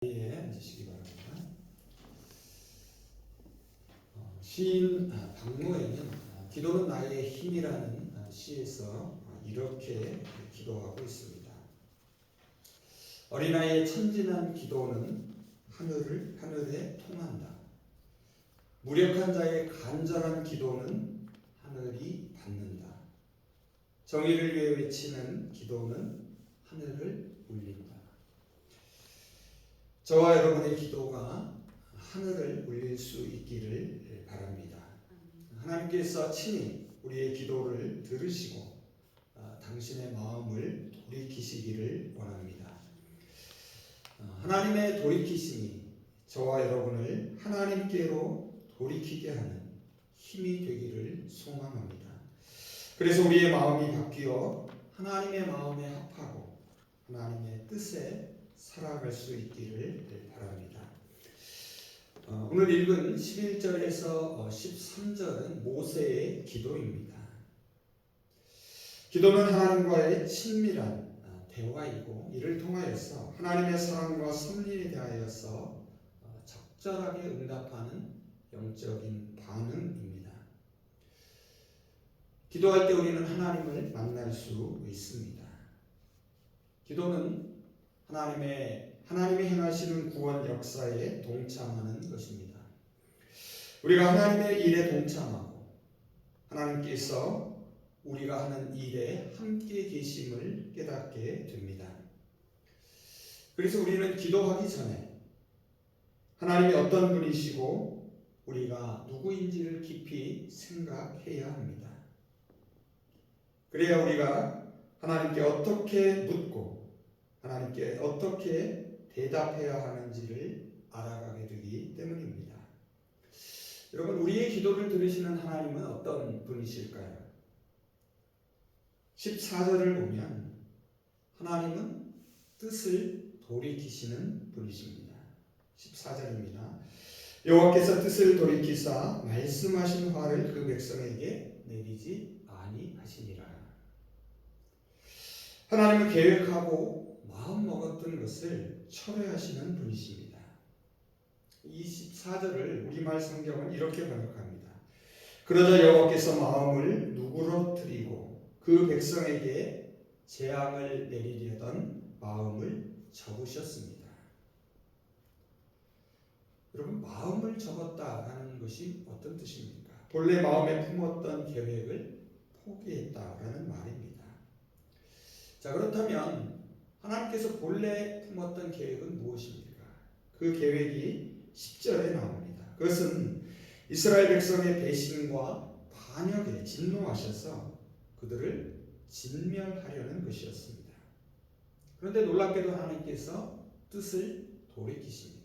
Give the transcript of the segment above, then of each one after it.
예, 앉으시기 바랍니다. 시인 박노해는 기도는 나의 힘이라는 시에서 이렇게 기도하고 있습니다. 어린아이의 천진한 기도는 하늘에 통한다. 무력한 자의 간절한 기도는 하늘이 받는다. 정의를 위해 외치는 기도는 하늘을 울린다. 저와 여러분의 기도가 하늘을 울릴 수 있기를 바랍니다. 하나님께서 친히 우리의 기도를 들으시고 당신의 마음을 돌이키시기를 원합니다. 하나님의 돌이키심이 저와 여러분을 하나님께로 돌이키게 하는 힘이 되기를 소망합니다. 그래서 우리의 마음이 바뀌어 하나님의 마음에 합하고 하나님의 뜻에 살아갈 수 있기를 바랍니다. 오늘 읽은 11절에서 13절은 모세의 기도입니다. 기도는 하나님과의 친밀한 대화이고 이를 통하여서 하나님의 사랑과 섭리에 대하여서 적절하게 응답하는 영적인 반응입니다. 기도할 때 우리는 하나님을 만날 수 있습니다. 기도는 하나님이 행하시는 구원 역사에 동참하는 것입니다. 우리가 하나님의 일에 동참하고 하나님께서 우리가 하는 일에 함께 계심을 깨닫게 됩니다. 그래서 우리는 기도하기 전에 하나님이 어떤 분이시고 우리가 누구인지를 깊이 생각해야 합니다. 그래야 우리가 하나님께 어떻게 묻고 하나님께 어떻게 대답해야 하는지를 알아가게 되기 때문입니다. 여러분, 우리의 기도를 들으시는 하나님은 어떤 분이실까요? 14절을 보면 하나님은 뜻을 돌이키시는 분이십니다. 14절입니다. 여호와께서 뜻을 돌이키사 말씀하신 화를 그 백성에게 내리지 아니하시니라. 하나님은 계획하고 마음 먹었던 것을 철회하시는 분이십니다. 24절을 우리말 성경은 이렇게 번역합니다. 그러자 여호와께서 마음을 누그러뜨리고 그 백성에게 재앙을 내리려던 마음을 접으셨습니다. 여러분, 마음을 접었다라는 것이 어떤 뜻입니까? 본래 마음에 품었던 계획을 포기했다라는 말입니다. 자, 그렇다면 하나님께서 본래 품었던 계획은 무엇입니까? 그 계획이 10절에 나옵니다. 그것은 이스라엘 백성의 배신과 반역에 진노하셔서 그들을 진멸하려는 것이었습니다. 그런데 놀랍게도 하나님께서 뜻을 돌이키십니다.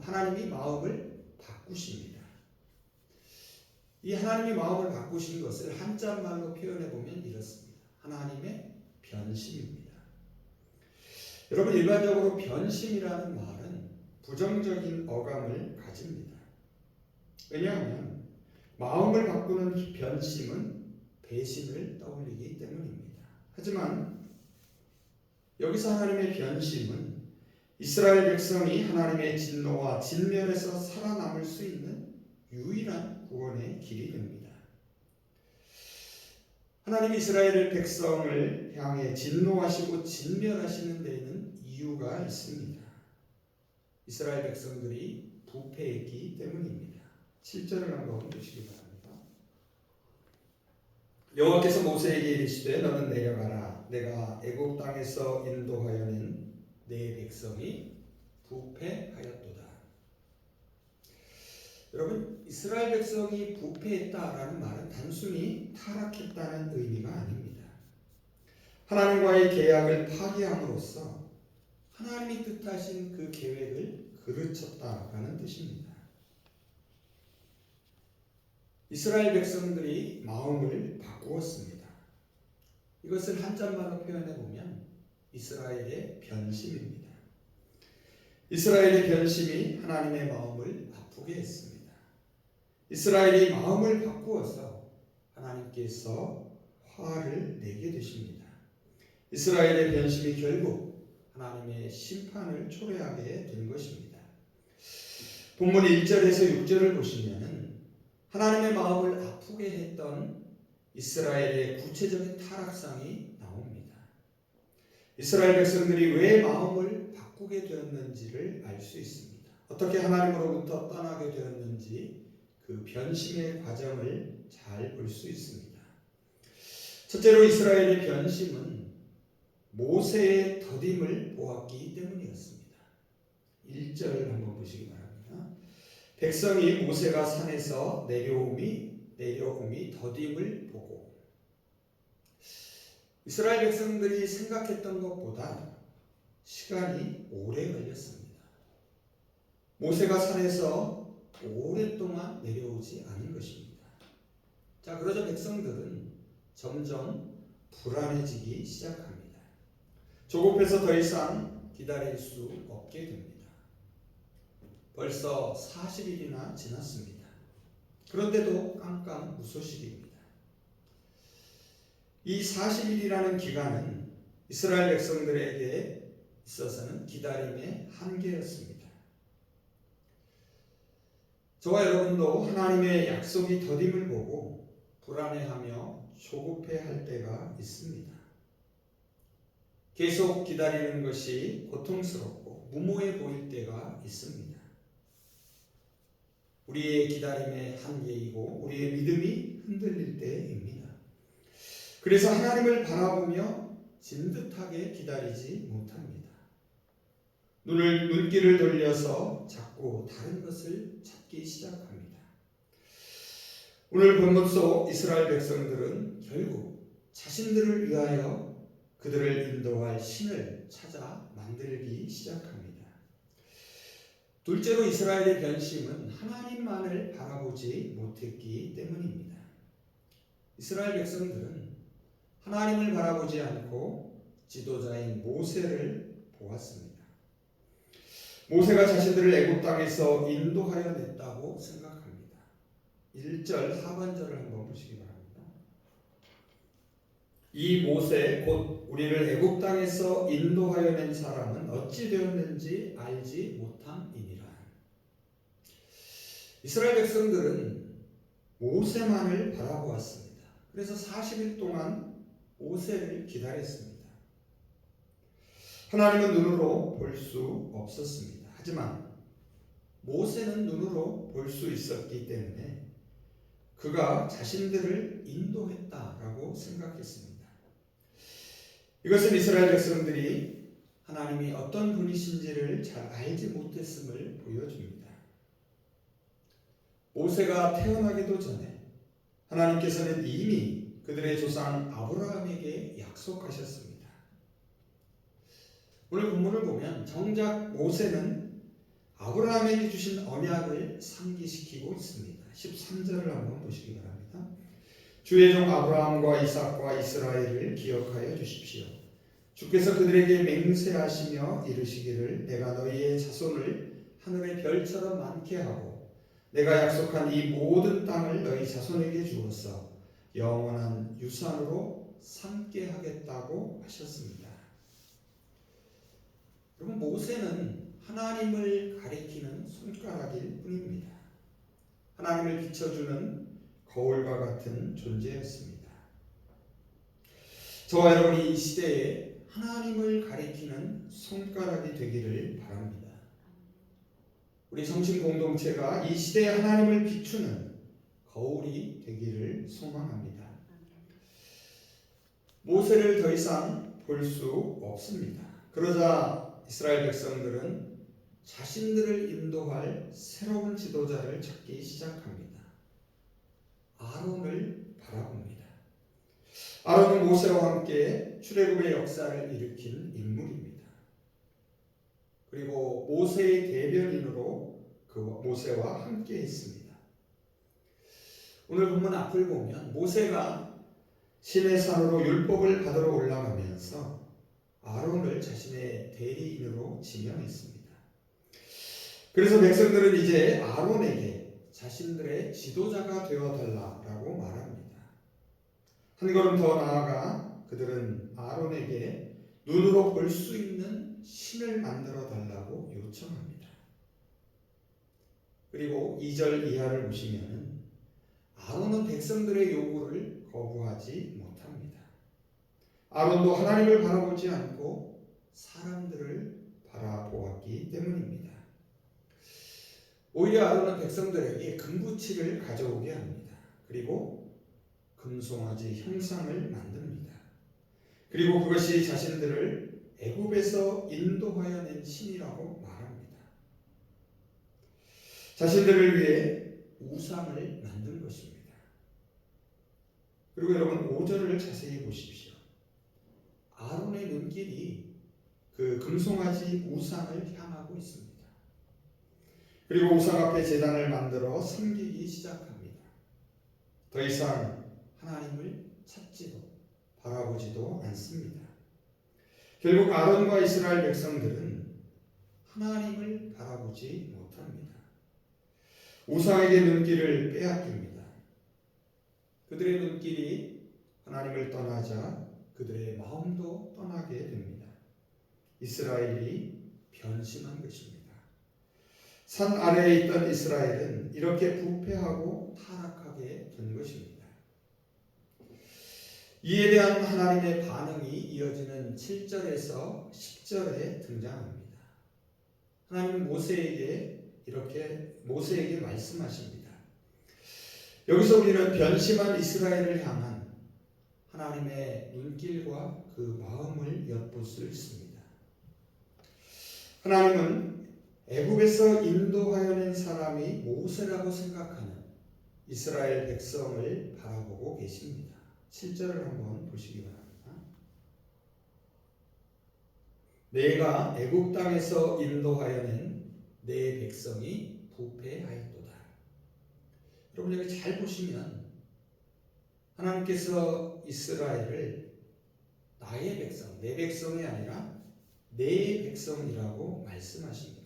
하나님이 마음을 바꾸십니다. 이 하나님이 마음을 바꾸신 것을 한자말로 표현해 보면 이렇습니다. 하나님의 변심입니다. 여러분, 일반적으로 변심이라는 말은 부정적인 어감을 가집니다. 왜냐하면 마음을 바꾸는 변심은 배신을 떠올리기 때문입니다. 하지만 여기서 하나님의 변심은 이스라엘 백성이 하나님의 진노와 진멸에서 살아남을 수 있는 유일한 구원의 길이 됩니다. 하나님이 이스라엘 백성을 향해 진노하시고 진멸하시는 데에는 이유가 있습니다. 이스라엘 백성들이 부패했기 때문입니다. 7절을 한번 보시기 바랍니다. 여호와께서 모세에게 이르시되 너는 내려가라. 내가 애굽 땅에서 인도하여 낸 내 백성이 부패하였도다. 여러분, 이스라엘 백성이 부패했다라는 말은 단순히 타락했다는 의미가 아닙니다. 하나님과의 계약을 파기함으로써 하나님이 뜻하신 그 계획을 그르쳤다라는 뜻입니다. 이스라엘 백성들이 마음을 바꾸었습니다. 이것을 한자말로 표현해 보면 이스라엘의 변심입니다. 이스라엘의 변심이 하나님의 마음을 아프게 했습니다. 이스라엘이 마음을 바꾸어서 하나님께서 화를 내게 되십니다. 이스라엘의 변심이 결국 하나님의 심판을 초래하게 된 것입니다. 본문 1절에서 6절을 보시면 하나님의 마음을 아프게 했던 이스라엘의 구체적인 타락상이 나옵니다. 이스라엘 백성들이 왜 마음을 바꾸게 되었는지를 알 수 있습니다. 어떻게 하나님으로부터 떠나게 되었는지 그 변심의 과정을 잘 볼 수 있습니다. 첫째로 이스라엘의 변심은 모세의 더딤을 보았기 때문이었습니다. 1절 한번 보시기 바랍니다. 백성이 모세가 산에서 내려옴이 더딤을 보고, 이스라엘 백성들이 생각했던 것보다 시간이 오래 걸렸습니다. 모세가 산에서 오랫동안 내려오지 않은 것입니다. 자, 그러자 백성들은 점점 불안해지기 시작합니다. 조급해서 더 이상 기다릴 수 없게 됩니다. 벌써 40일이나 지났습니다. 그런데도 깜깜무소식입니다. 이 40일이라는 기간은 이스라엘 백성들에게 있어서는 기다림의 한계였습니다. 저와 여러분도 하나님의 약속이 더딤을 보고 불안해하며 조급해할 때가 있습니다. 계속 기다리는 것이 고통스럽고 무모해 보일 때가 있습니다. 우리의 기다림의 한계이고 우리의 믿음이 흔들릴 때입니다. 그래서 하나님을 바라보며 진득하게 기다리지 못합니다. 눈길을 돌려서 자꾸 다른 것을 찾기 시작합니다. 오늘 본문 속 이스라엘 백성들은 결국 자신들을 위하여 그들을 인도할 신을 찾아 만들기 시작합니다. 둘째로 이스라엘의 변심은 하나님만을 바라보지 못했기 때문입니다. 이스라엘 백성들은 하나님을 바라보지 않고 지도자인 모세를 보았습니다. 모세가 자신들을 애굽 땅에서 인도하여 냈다고 생각합니다. 1절 하반절을 한번 보시기 바랍니다. 이 모세 곧 우리를 애굽 땅에서 인도하여 낸 사람은 어찌 되었는지 알지 못함이니라. 이스라엘 백성들은 모세만을 바라보았습니다. 그래서 40일 동안 모세를 기다렸습니다. 하나님은 눈으로 볼 수 없었습니다. 하지만 모세는 눈으로 볼 수 있었기 때문에 그가 자신들을 인도했다라고 생각했습니다. 이것은 이스라엘 백성들이 하나님이 어떤 분이신지를 잘 알지 못했음을 보여줍니다. 모세가 태어나기도 전에 하나님께서는 이미 그들의 조상 아브라함에게 약속하셨습니다. 오늘 본문을 보면 정작 모세는 아브라함에게 주신 언약을 상기시키고 있습니다. 13절을 한번 보시기 바랍니다. 주의 종 아브라함과 이삭과 이스라엘을 기억하여 주십시오. 주께서 그들에게 맹세하시며 이르시기를 내가 너희의 자손을 하늘의 별처럼 많게 하고 내가 약속한 이 모든 땅을 너희 자손에게 주어서 영원한 유산으로 삼게 하겠다고 하셨습니다. 여러분, 모세는 하나님을 가리키는 손가락일 뿐입니다. 하나님을 비춰주는 거울과 같은 존재였습니다. 저와 여러분이 이 시대에 하나님을 가리키는 손가락이 되기를 바랍니다. 우리 성신 공동체가 이 시대에 하나님을 비추는 거울이 되기를 소망합니다. 모세를 더 이상 볼 수 없습니다. 그러자 이스라엘 백성들은 자신들을 인도할 새로운 지도자를 찾기 시작합니다. 아론을 바라봅니다. 아론은 모세와 함께 출애굽의 역사를 일으킨 인물입니다. 그리고 모세의 대변인으로 그 모세와 함께 했습니다. 오늘 본문 앞을 보면 모세가 신의 산으로 율법을 받으러 올라가면서 아론을 자신의 대리인으로 지명했습니다. 그래서 백성들은 이제 아론에게 자신들의 지도자가 되어달라고 말합니다. 한 걸음 더 나아가 그들은 아론에게 눈으로 볼 수 있는 신을 만들어 달라고 요청합니다. 그리고 2절 이하를 보시면 아론은 백성들의 요구를 거부하지 못합니다. 아론도 하나님을 바라보지 않고 사람들을 바라보았기 때문입니다. 오히려 아론은 백성들에게 금붙이를 가져오게 합니다. 그리고 금송아지 형상을 만듭니다. 그리고 그것이 자신들을 애굽에서 인도하여 낸 신이라고 말합니다. 자신들을 위해 우상을 만든 것입니다. 그리고 여러분 5절을 자세히 보십시오. 아론의 눈길이 그 금송아지 우상을 향하고 있습니다. 그리고 우상 앞에 제단을 만들어 섬기기 시작합니다. 더 이상 하나님을 찾지도 바라보지도 않습니다. 결국 아론과 이스라엘 백성들은 하나님을 바라보지 못합니다. 우상에게 눈길을 빼앗깁니다. 그들의 눈길이 하나님을 떠나자 그들의 마음도 떠나게 됩니다. 이스라엘이 변심한 것입니다. 산 아래에 있던 이스라엘은 이렇게 부패하고 타락하게 된 것입니다. 이에 대한 하나님의 반응이 이어지는 7절에서 10절에 등장합니다. 하나님은 모세에게 말씀하십니다. 여기서 우리는 변심한 이스라엘을 향한 하나님의 눈길과 그 마음을 엿볼 수 있습니다. 하나님은 애굽에서 인도하여 낸 사람이 모세라고 생각하는 이스라엘 백성을 바라보고 계십니다. 7절을 한번 보시기 바랍니다. 내가 애굽 땅에서 인도하여 낸 내 백성이 부패하였도다. 여러분 여기 잘 보시면 하나님께서 이스라엘을 나의 백성, 내 백성이 아니라 내 백성이라고 말씀하십니다.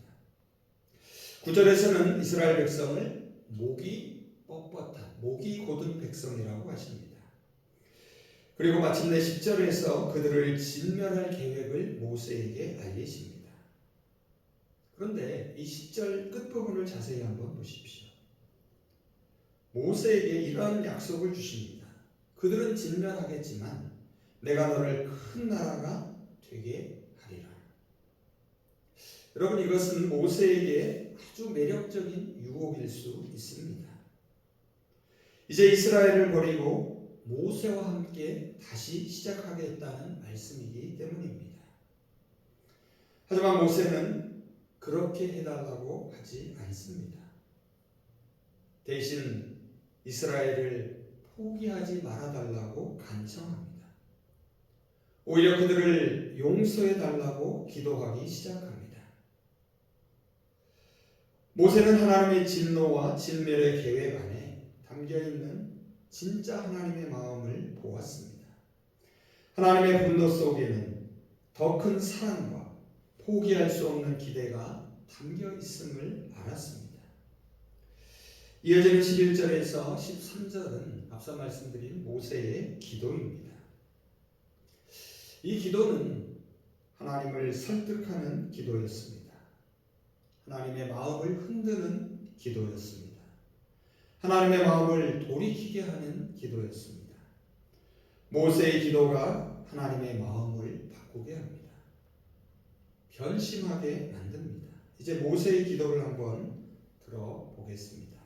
9절에서는 이스라엘 백성을 목이 뻣뻣한, 목이 곧은 백성이라고 하십니다. 그리고 마침내 10절에서 그들을 진멸할 계획을 모세에게 알리십니다. 그런데 이 10절 끝부분을 자세히 한번 보십시오. 모세에게 이러한 약속을 주십니다. 그들은 진멸하겠지만 내가 너를 큰 나라가 되게 하리라. 여러분 이것은 모세에게 아주 매력적인 유혹일 수 있습니다. 이제 이스라엘을 버리고 모세와 함께 다시 시작하겠다는 말씀이기 때문입니다. 하지만 모세는 그렇게 해달라고 하지 않습니다. 대신 이스라엘을 포기하지 말아달라고 간청합니다. 오히려 그들을 용서해달라고 기도하기 시작합니다. 모세는 하나님의 진노와 진멸의 계획 안에 담겨있는 진짜 하나님의 마음을 보았습니다. 하나님의 분노 속에는 더 큰 사랑과 포기할 수 없는 기대가 담겨 있음을 알았습니다. 이어지는 11절에서 13절은 앞서 말씀드린 모세의 기도입니다. 이 기도는 하나님을 설득하는 기도였습니다. 하나님의 마음을 흔드는 기도였습니다. 하나님의 마음을 돌이키게 하는 기도였습니다. 모세의 기도가 하나님의 마음을 바꾸게 합니다. 변심하게 만듭니다. 이제 모세의 기도를 한번 들어보겠습니다.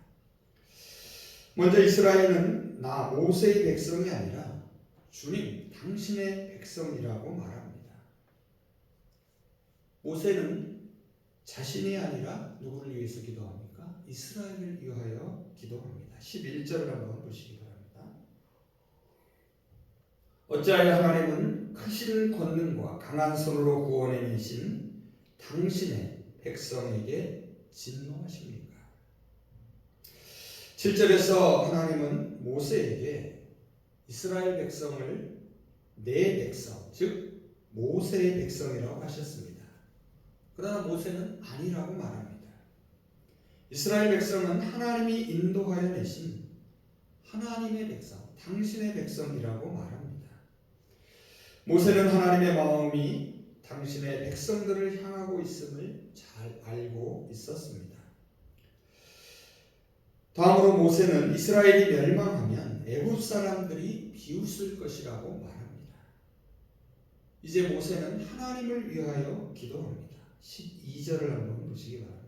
먼저 이스라엘은 나 모세의 백성이 아니라 주님 당신의 백성이라고 말합니다. 모세는 자신이 아니라 누구를 위해서 기도합니까? 이스라엘을 위하여 기도합니다. 11절을 한번 보시기 바랍니다. 어찌하여 하나님은 크신 권능과 강한 손으로 구원해내신 당신의 백성에게 진노하십니까? 7절에서 하나님은 모세에게 이스라엘 백성을 내 백성, 즉 모세의 백성이라고 하셨습니다. 그러나 모세는 아니라고 말합니다. 이스라엘 백성은 하나님이 인도하여 내신 하나님의 백성, 당신의 백성이라고 말합니다. 모세는 하나님의 마음이 당신의 백성들을 향하고 있음을 잘 알고 있었습니다. 다음으로 모세는 이스라엘이 멸망하면 애굽 사람들이 비웃을 것이라고 말합니다. 이제 모세는 하나님을 위하여 기도합니다. 12절을 한번 보시기 바랍니다.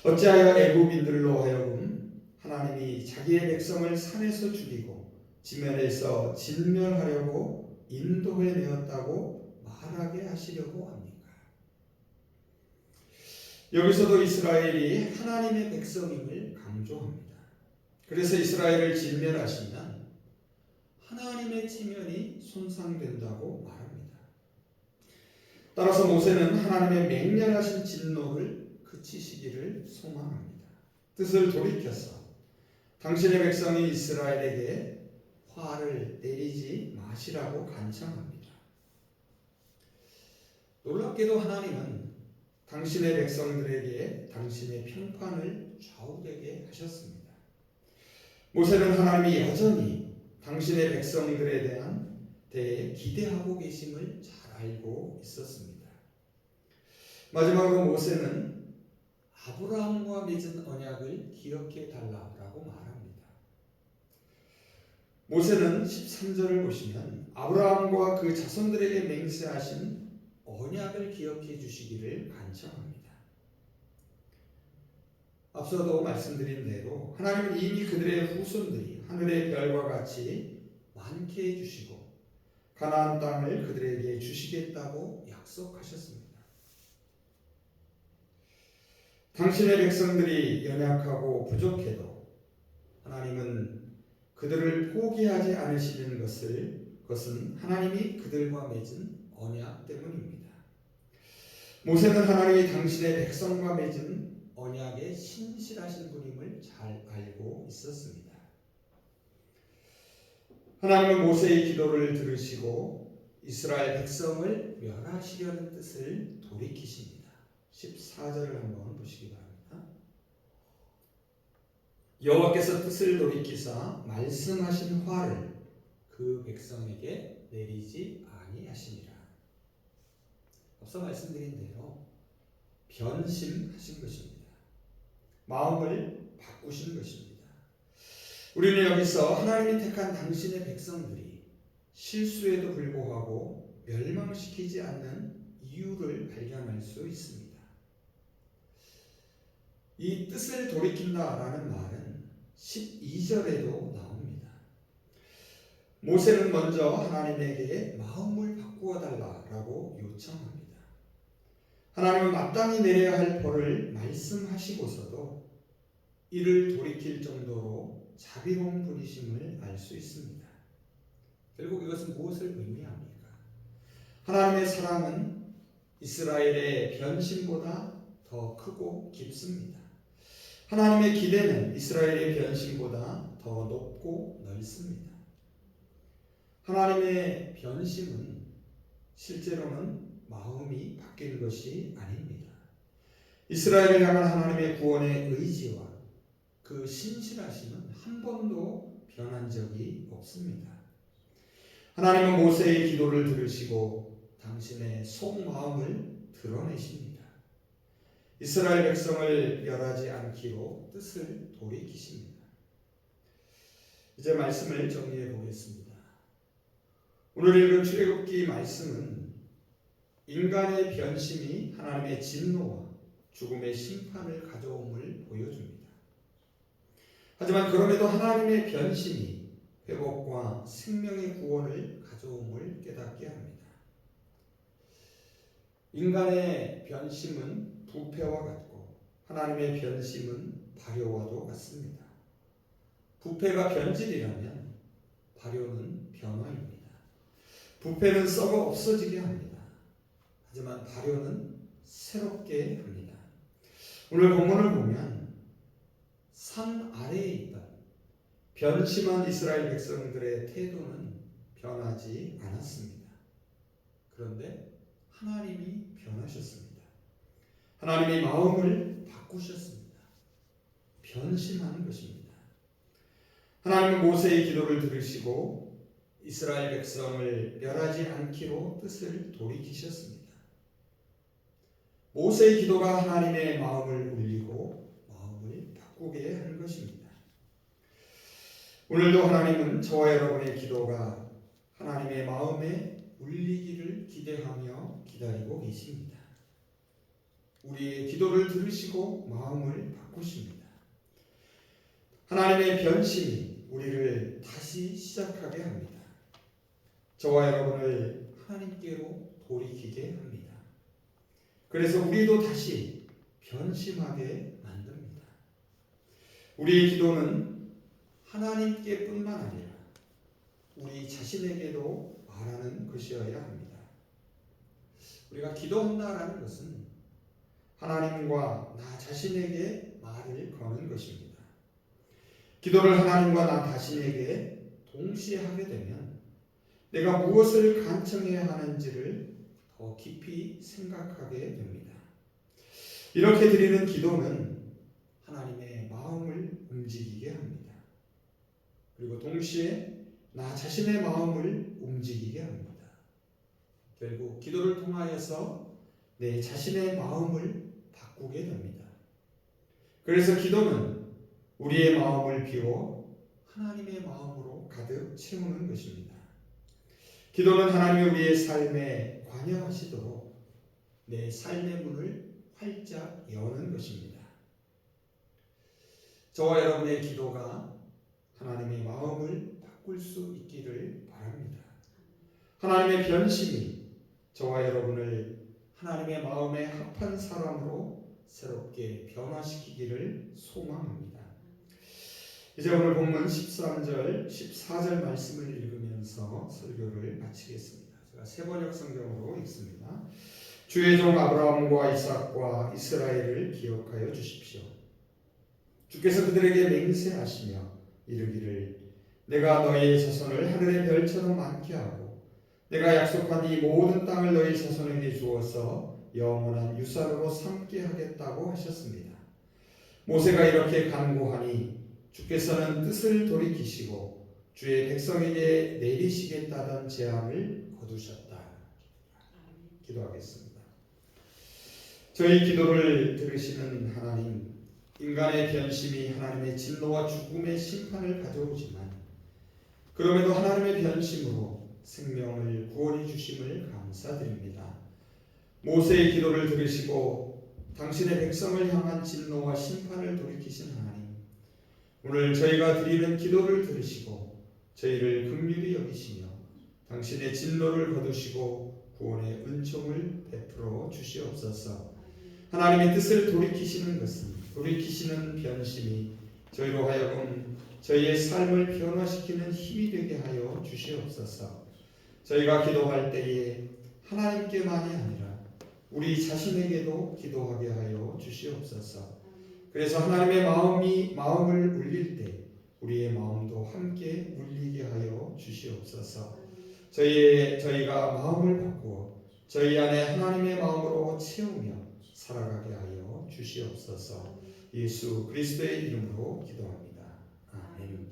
어찌하여 애굽인들로 하여금 하나님이 자기의 백성을 산에서 죽이고 지면에서 진멸하려고 인도해 내었다고 말하게 하시려고 합니까? 여기서도 이스라엘이 하나님의 백성임을 강조합니다. 그래서 이스라엘을 진멸하시면 하나님의 체면이 손상된다고 말합니다. 따라서 모세는 하나님의 맹렬하신 진노를 그치시기를 소망합니다. 뜻을 돌이켜서 당신의 백성이 이스라엘에게 화를 내리지 마시라고 간청합니다. 놀랍게도 하나님은 당신의 백성들에게 당신의 평판을 좌우되게 하셨습니다. 모세는 하나님이 여전히 당신의 백성들에 대해 기대하고 계심을 잘 알고 있었습니다. 마지막으로 모세는 아브라함과 맺은 언약을 기억해 달라고 말합니다. 모세는 13절을 보시면 아브라함과 그 자손들에게 맹세하신 언약을 기억해 주시기를 간청합니다. 앞서도 말씀드린 대로 하나님은 이미 그들의 후손들이 하늘의 별과 같이 많게 해주시고 가나안 땅을 그들에게 주시겠다고 약속하셨습니다. 당신의 백성들이 연약하고 부족해도 하나님은 그들을 포기하지 않으시는 것은 하나님이 그들과 맺은 언약 때문입니다. 모세는 하나님이 당신의 백성과 맺은 언약에 신실하신 분임을 잘 알고 있었습니다. 하나님은 모세의 기도를 들으시고 이스라엘 백성을 멸하시려는 뜻을 돌이키십니다. 14절을 한번 보시기 바랍니다. 여호와께서 뜻을 돌이키사 말씀하신 화를 그 백성에게 내리지 아니하시니라. 앞서 말씀드린 대로 변심하신 것입니다. 마음을 바꾸신 것입니다. 우리는 여기서 하나님이 택한 당신의 백성들이 실수에도 불구하고 멸망시키지 않는 이유를 발견할 수 있습니다. 이 뜻을 돌이킨다라는 말은 12절에도 나옵니다. 모세는 먼저 하나님에게 마음을 바꾸어 달라고 요청합니다. 하나님은 마땅히 내려야 할 벌을 말씀하시고서도 이를 돌이킬 정도로 자비로운 분이심을 알 수 있습니다. 결국 이것은 무엇을 의미합니까? 하나님의 사랑은 이스라엘의 변심보다 더 크고 깊습니다. 하나님의 기대는 이스라엘의 변심보다 더 높고 넓습니다. 하나님의 변심은 실제로는 마음이 바뀐 것이 아닙니다. 이스라엘을 향한 하나님의 구원의 의지와 그 신실하심은 한 번도 변한 적이 없습니다. 하나님은 모세의 기도를 들으시고 당신의 속마음을 드러내십니다. 이스라엘 백성을 멸하지 않기로 뜻을 돌이키십니다. 이제 말씀을 정리해 보겠습니다. 오늘 읽은 출애굽기 말씀은 인간의 변심이 하나님의 진노와 죽음의 심판을 가져옴을 보여줍니다. 하지만 그럼에도 하나님의 변심이 회복과 생명의 구원을 가져옴을 깨닫게 합니다. 인간의 변심은 부패와 같고 하나님의 변심은 발효와도 같습니다. 부패가 변질이라면 발효는 변화입니다. 부패는 썩어 없어지게 합니다. 하지만 발효는 새롭게 합니다. 오늘 본문을 보면 산 아래에 있던 변심한 이스라엘 백성들의 태도는 변하지 않았습니다. 그런데 하나님이 변하셨습니다. 하나님이 마음을 바꾸셨습니다. 변심하는 것입니다. 하나님은 모세의 기도를 들으시고 이스라엘 백성을 멸하지 않기로 뜻을 돌이키셨습니다. 모세의 기도가 하나님의 마음을 울리고 마음을 바꾸게 한 것입니다. 오늘도 하나님은 저와 여러분의 기도가 하나님의 마음에 울리기를 기대하며 기다리고 계십니다. 우리의 기도를 들으시고 마음을 바꾸십니다. 하나님의 변심이 우리를 다시 시작하게 합니다. 저와 여러분을 하나님께로 돌이키게 합니다. 그래서 우리도 다시 변심하게 만듭니다. 우리의 기도는 하나님께뿐만 아니라 우리 자신에게도 말하는 것이어야 합니다. 우리가 기도한다라는 것은 하나님과 나 자신에게 말을 거는 것입니다. 기도를 하나님과 나 자신에게 동시에 하게 되면 내가 무엇을 간청해야 하는지를 더 깊이 생각하게 됩니다. 이렇게 드리는 기도는 하나님의 마음을 움직이게 합니다. 그리고 동시에 나 자신의 마음을 움직이게 합니다. 결국 기도를 통하여서 내 자신의 마음을 바꾸게 됩니다. 그래서 기도는 우리의 마음을 비워 하나님의 마음으로 가득 채우는 것입니다. 기도는 하나님이 우리의 삶에 관여하시도록 내 삶의 문을 활짝 여는 것입니다. 저와 여러분의 기도가 하나님의 마음을 바꿀 수 있기를 바랍니다. 하나님의 변심이 저와 여러분을 하나님의 마음에 합한 사람으로 새롭게 변화시키기를 소망합니다. 이제 오늘 본문 13절, 14절 말씀을 읽으면서 설교를 마치겠습니다. 제가 세번역 성경으로 읽습니다. 주의 종 아브라함과 이삭과 이스라엘을 기억하여 주십시오. 주께서 그들에게 맹세하시며 이르기를 내가 너희의 자손을 하늘의 별처럼 많게 하고 내가 약속한 이 모든 땅을 너희 자손에게 주어서 영원한 유산으로 삼게 하겠다고 하셨습니다. 모세가 이렇게 간구하니 주께서는 뜻을 돌이키시고 주의 백성에게 내리시겠다던 재앙을 거두셨다. 기도하겠습니다. 저희 기도를 들으시는 하나님, 인간의 변심이 하나님의 진노와 죽음의 심판을 가져오지만 그럼에도 하나님의 변심으로 생명을 구원해 주심을 감사드립니다. 모세의 기도를 들으시고 당신의 백성을 향한 진노와 심판을 돌이키신 하나님, 오늘 저희가 드리는 기도를 들으시고 저희를 긍휼히 여기시며 당신의 진노를 거두시고 구원의 은총을 베풀어 주시옵소서. 하나님의 뜻을 돌이키시는 것은 돌이키시는 변심이 저희로 하여금 저희의 삶을 변화시키는 힘이 되게 하여 주시옵소서. 저희가 기도할 때에 하나님께만이 아니라 우리 자신에게도 기도하게 하여 주시옵소서. 그래서 하나님의 마음을 울릴 때 우리의 마음도 함께 울리게 하여 주시옵소서. 저희가 마음을 바꾸어 저희 안에 하나님의 마음으로 채우며 살아가게 하여 주시옵소서. 예수 그리스도의 이름으로 기도합니다. 아멘.